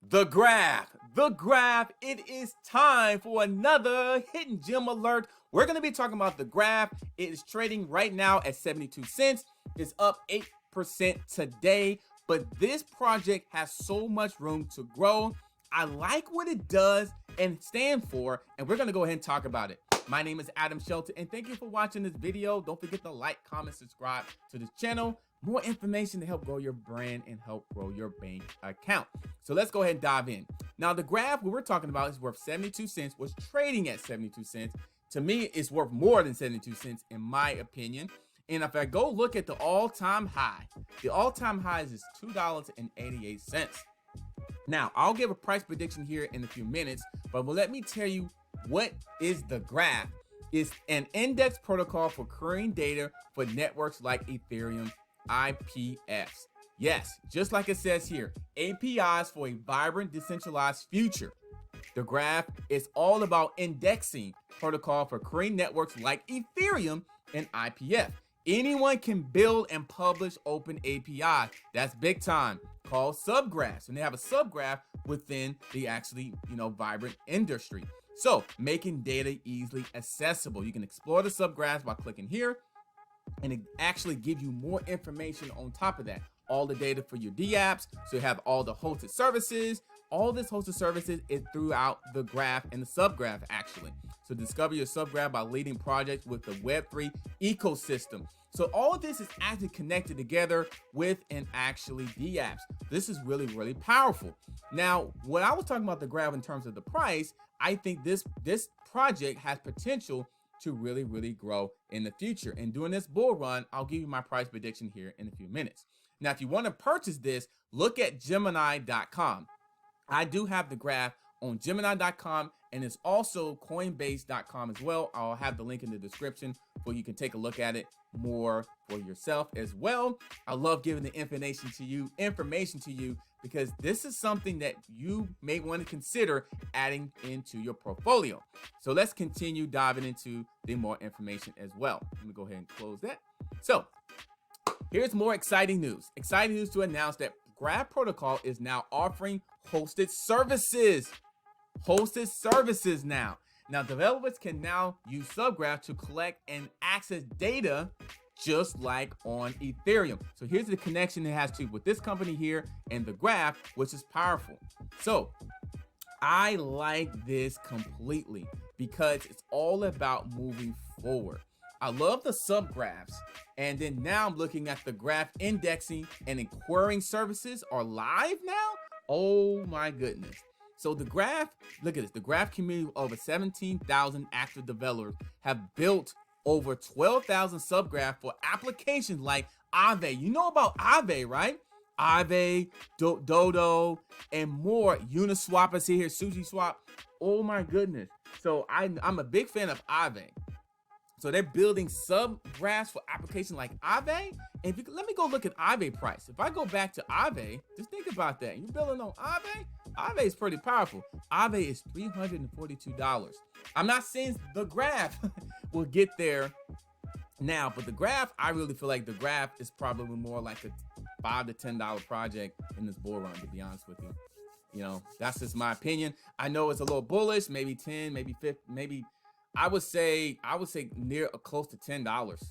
The graph, it is time for another hidden gem alert. We're going to be talking about the graph. It is trading right now at 72 cents. It's up 8% today, but this project has so much room to grow. I like what it does and stand for, and we're going to go ahead and talk about it. My name is Adam Shelton, and thank you for watching this video. Don't forget to like, comment, subscribe to this channel. More information to help grow your brand and help grow your bank account. So let's go ahead and dive in. Now, the graph we're talking about is worth 72 cents, was trading at 72 cents. To me, it's worth more than 72 cents in my opinion. And if I go look at the all-time high, the all-time high is $2.88. Now, I'll give a price prediction here in a few minutes, but let me tell you what is the graph. It's an index protocol for querying data for networks like Ethereum IPFS. Yes, just like it says here, APIs for a vibrant decentralized future. The graph is all about indexing protocol for querying networks like Ethereum and IPF. Anyone can build and publish open API. That's big time, called subgraphs. And they have a subgraph within the vibrant industry. So making data easily accessible. You can explore the subgraphs by clicking here, and it actually gives you more information on top of that. All the data for your dApps, so you have all the hosted services. All this hosted services is throughout the graph and the subgraph actually. So discover your subgraph by leading projects with the Web3 ecosystem. So all of this is actually connected together with an actually dApps. This is really, really powerful. Now, when I was talking about the graph in terms of the price, I think this project has potential to really, really grow in the future. And during this bull run, I'll give you my price prediction here in a few minutes. Now, if you want to purchase this, look at Gemini.com. I do have the graph on Gemini.com, and it's also Coinbase.com as well. I'll have the link in the description where you can take a look at it more for yourself as well. I love giving the information to you because this is something that you may want to consider adding into your portfolio. So let's continue diving into the more information as well. Let me go ahead and close that. So here's more exciting news. Exciting news to announce that Graph Protocol is now offering hosted services. Hosted services now. Now, developers can now use Subgraph to collect and access data just like on Ethereum. So here's the connection it has to with this company here and the graph, which is powerful. So I like this completely because it's all about moving forward. I love the subgraphs, and then now I'm looking at the graph indexing and inquiring services are live now. Oh my goodness. So the graph, look at this, the graph community of over 17,000 active developers have built over 12,000 subgraphs for applications like Aave. You know about Aave, right? Aave, Dodo, and more. Uniswap is here, SushiSwap. Oh my goodness. So I'm a big fan of Aave. So they're building subgraphs for applications like Aave. And let me go look at Aave price. If I go back to Aave, just think about that. You're building on Aave? Aave is pretty powerful. Aave is $342. I'm not saying the graph will get there now, but the graph, I really feel like the graph is probably more like a $5 to $10 project in this bull run, to be honest with you. You know, that's just my opinion. I know it's a little bullish, maybe 10, maybe 50, maybe I would say near close to $10.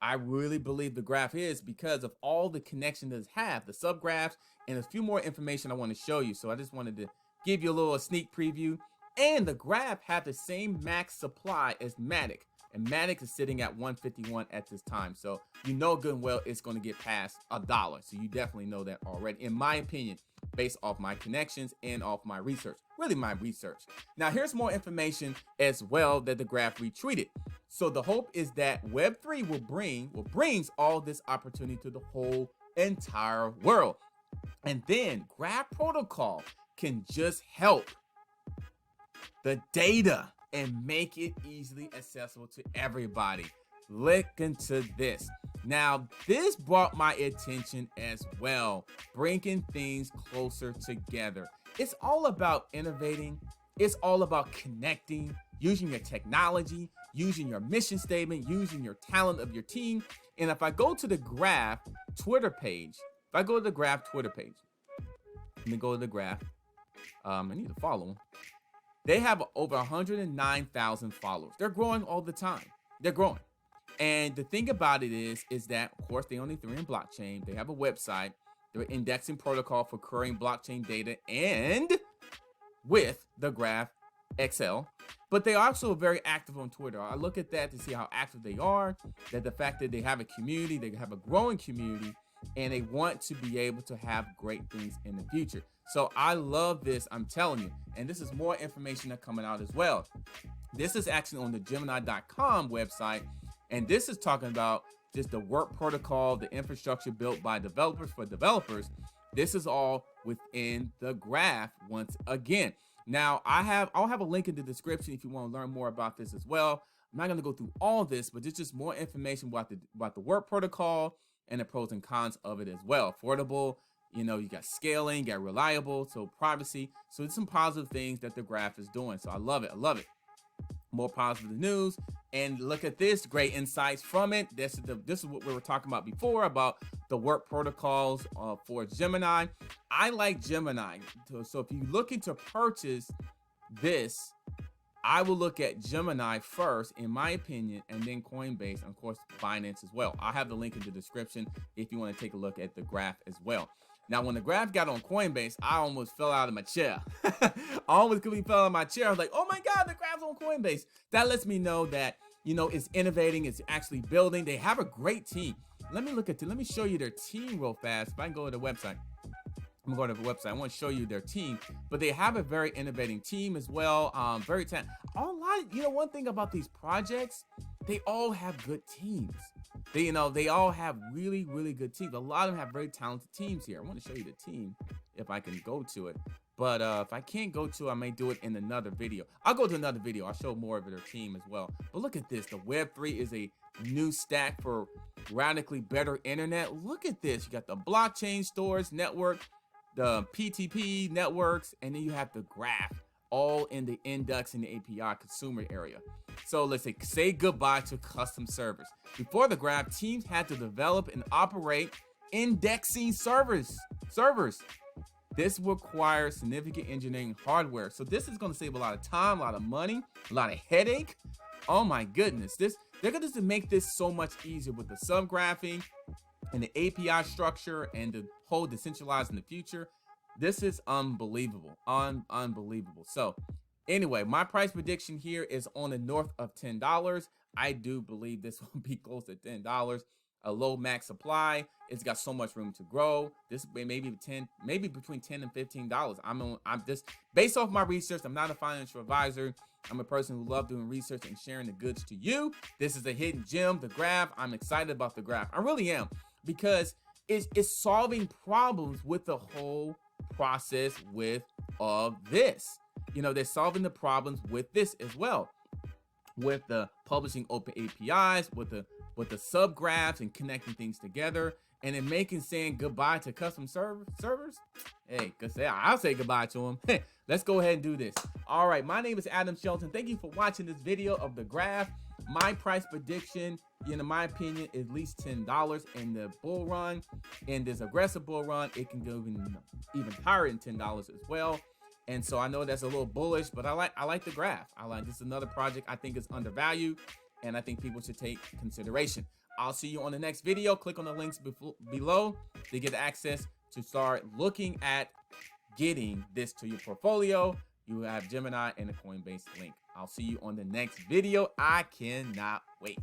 I really believe the graph is because of all the connection that it has, the subgraphs, and a few more information I want to show you. So I just wanted to give you a little sneak preview. And the graph had the same max supply as Matic. And Matic is sitting at 151 at this time. So you know good and well it's going to get past $1. So you definitely know that already, in my opinion, based off my connections and off my research. Really my research. Now here's more information as well that the graph retweeted. So the hope is that Web3 brings all this opportunity to the whole entire world. And then Graph Protocol can just help the data and make it easily accessible to everybody. Look into this. Now, this brought my attention as well, bringing things closer together. It's all about innovating. It's all about connecting, using your technology, using your mission statement, using your talent of your team. And if I go to the graph Twitter page, let me go to the graph. I need to follow them. They have over 109,000 followers. They're growing all the time. They're growing. And the thing about it is that, of course, they own the Ethereum blockchain. They have a website. They're indexing protocol for querying blockchain data and with the Graph XL. But they are also very active on Twitter. I look at that to see how active they are, that the fact that they have a community, they have a growing community, and they want to be able to have great things in the future. So I love this, I'm telling you. And this is more information that's coming out as well. This is actually on the Gemini.com website. And this is talking about just the work protocol, the infrastructure built by developers for developers. This is all within the Graph once again. Now, I'll have a link in the description if you want to learn more about this as well. I'm not going to go through all this, but it's just more information about the work protocol and the pros and cons of it as well. Affordable, you know, you got scaling, you got reliable, so privacy. So it's some positive things that the Graph is doing. So I love it. I love it. More positive news. And look at this, great insights from it. This is what we were talking about before about the work protocols for Gemini. I like Gemini. So if you're looking to purchase this, I will look at Gemini first, in my opinion, and then Coinbase, and of course, Binance as well. I'll have the link in the description if you want to take a look at the Graph as well. Now, when the Graph got on Coinbase, I almost fell out of my chair. I almost completely fell out of my chair. I was like, oh my God, the Graph's on Coinbase. That lets me know that, you know, it's innovating, it's actually building. They have a great team. Let me show you their team real fast. If I can go to the website. I'm going to the website. I want to show you their team, but they have a very innovating team as well. Very talented. You know, one thing about these projects, they all have good teams. They all have really, really good teams. A lot of them have very talented teams here. I want to show you the team if I can go to it. But if I can't go to it, I may do it in another video. I'll go to another video. I'll show more of their team as well. But look at this. The Web3 is a new stack for radically better internet. Look at this. You got the blockchain stores network, the PTP networks, and then you have the Graph, all in the index and the API consumer area. So let's say goodbye to custom servers. Before the Graph, teams had to develop and operate indexing servers. This requires significant engineering hardware. So this is going to save a lot of time, a lot of money, a lot of headache. Oh my goodness. They're going to make this so much easier with the subgraphing and the API structure and the whole decentralized in the future. This is unbelievable. Unbelievable. So anyway, my price prediction here is on the north of $10. I do believe this will be close to $10. A low max supply. It's got so much room to grow. This maybe between $10 and $15. I'm just based off my research. I'm not a financial advisor. I'm a person who loves doing research and sharing the goods to you. This is a hidden gem, the Graph. I'm excited about the Graph. I really am, because it's solving problems with the whole process of this. You know, they're solving the problems with this as well, with the publishing open APIs, with the subgraphs and connecting things together, and then saying goodbye to custom servers. Hey, I'll say goodbye to them. Let's go ahead and do this. All right, my name is Adam Shelton. Thank you for watching this video of the Graph. My price prediction, in my opinion, is at least $10 in the bull run. In this aggressive bull run, it can go even higher than $10 as well. And so I know that's a little bullish, but I like the Graph. This is another project I think is undervalued, and I think people should take consideration. I'll see you on the next video. Click on the links below to get access to start looking at getting this to your portfolio. You have Gemini and the Coinbase link. I'll see you on the next video. I cannot wait.